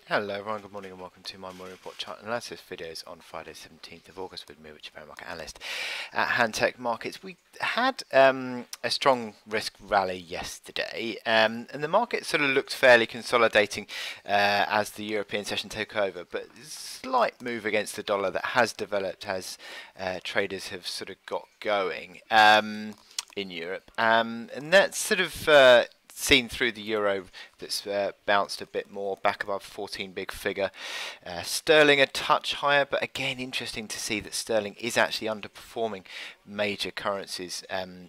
Hello everyone, good morning and welcome to my morning report chart analysis videos on Friday 17th of August with me, Richard Bear, market analyst at Hantec Markets. We had a strong risk rally yesterday and the market sort of looked fairly consolidating as the European session took over, but a slight move against the dollar that has developed as traders have sort of got going in Europe, and that's sort of seen through the euro that's bounced a bit more back above 14 big figure. Sterling a touch higher, but again interesting to see that sterling is actually underperforming major currencies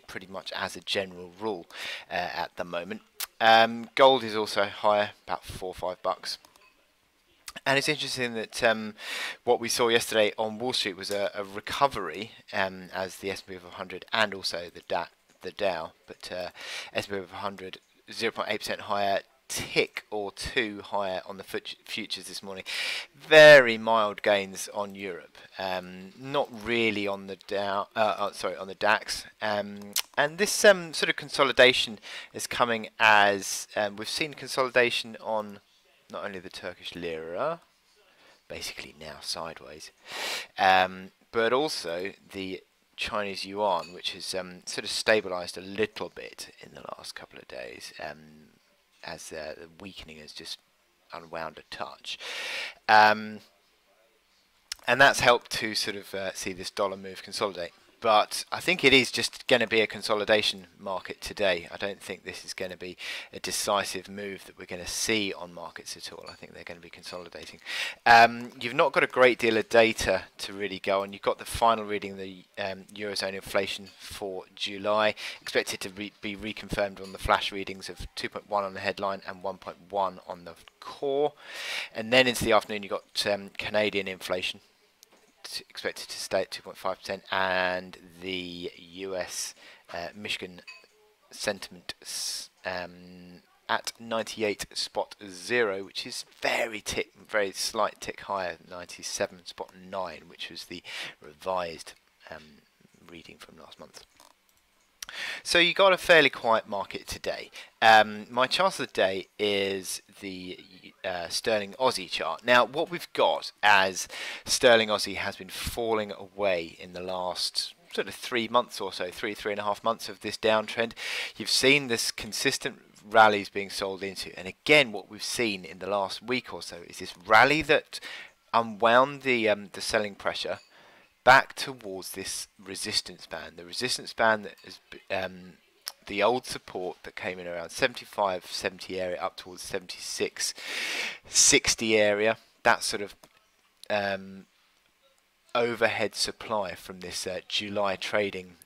pretty much as a general rule at the moment. Gold is also higher, about $4 or $5. And it's interesting that what we saw yesterday on Wall Street was a recovery as the S&P 500 and also the Dow, but S&P 500 0.8% higher, tick or two higher on the futures this morning. Very mild gains on Europe, not really on the Dow. On the DAX. And this sort of consolidation is coming as we've seen consolidation on not only the Turkish lira, basically now sideways, but also the Chinese yuan, which has sort of stabilized a little bit in the last couple of days as the weakening has just unwound a touch. And that's helped to sort of see this dollar move consolidate. But I think it is just going to be a consolidation market today. I don't think this is going to be a decisive move that we're going to see on markets at all. I think they're going to be consolidating. You've not got a great deal of data to really go on. You've got the final reading, the Eurozone inflation for July, expected to be reconfirmed on the flash readings of 2.1 on the headline and 1.1 on the core. And then into the afternoon, you've got Canadian inflation, expected to stay at 2.5%, and the US Michigan sentiment at 98.0, which is very slight tick higher than 97.9, which was the revised reading from last month. So you got a fairly quiet market today. My chart of the day is the Sterling Aussie chart. Now what we've got as Sterling Aussie has been falling away in the last sort of 3 months or so, 3.5 months of this downtrend. You've seen this consistent rallies being sold into, and again what we've seen in the last week or so is this rally that unwound the selling pressure back towards this resistance band. The resistance band that is the old support that came in around 75, 70 area up towards 76, 60 area. That sort of overhead supply from this July trading,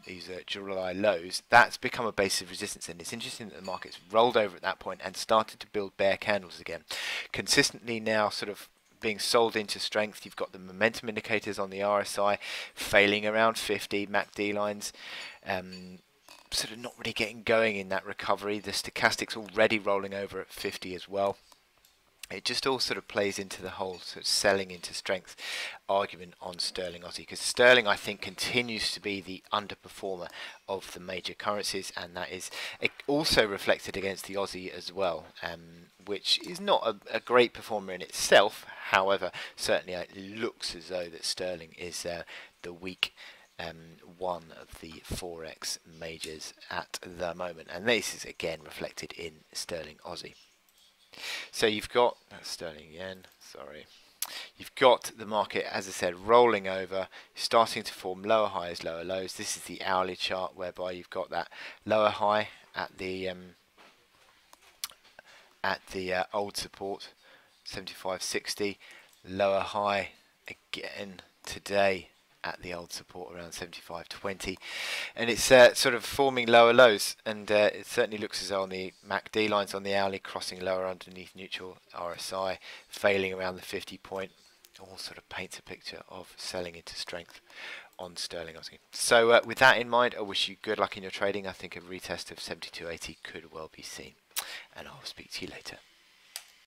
these July lows, that's become a base of resistance, and it's interesting that the market's rolled over at that point and started to build bear candles again. Consistently now sort of being sold into strength. You've got the momentum indicators on the RSI failing around 50, MACD lines sort of not really getting going in that recovery. The stochastics already rolling over at 50 as well. It just all sort of plays into the whole sort of selling into strength argument on Sterling Aussie, because Sterling, I think, continues to be the underperformer of the major currencies, and that is also reflected against the Aussie as well, which is not a great performer in itself. However, certainly it looks as though that Sterling is the weak one of the Forex majors at the moment, and this is again reflected in Sterling Aussie. So you've got sterling yen, sorry. You've got the market, as I said, rolling over, starting to form lower highs, lower lows. This is the hourly chart whereby you've got that lower high at the old support, 75.60, lower high again today at the old support around 75.20, and it's sort of forming lower lows, and it certainly looks as though on the MACD lines on the hourly crossing lower underneath neutral, RSI failing around the 50 point, all sort of paints a picture of selling into strength on Sterling Aussie. So with that in mind, I wish you good luck in your trading. I think a retest of 72.80 could well be seen, and I'll speak to you later.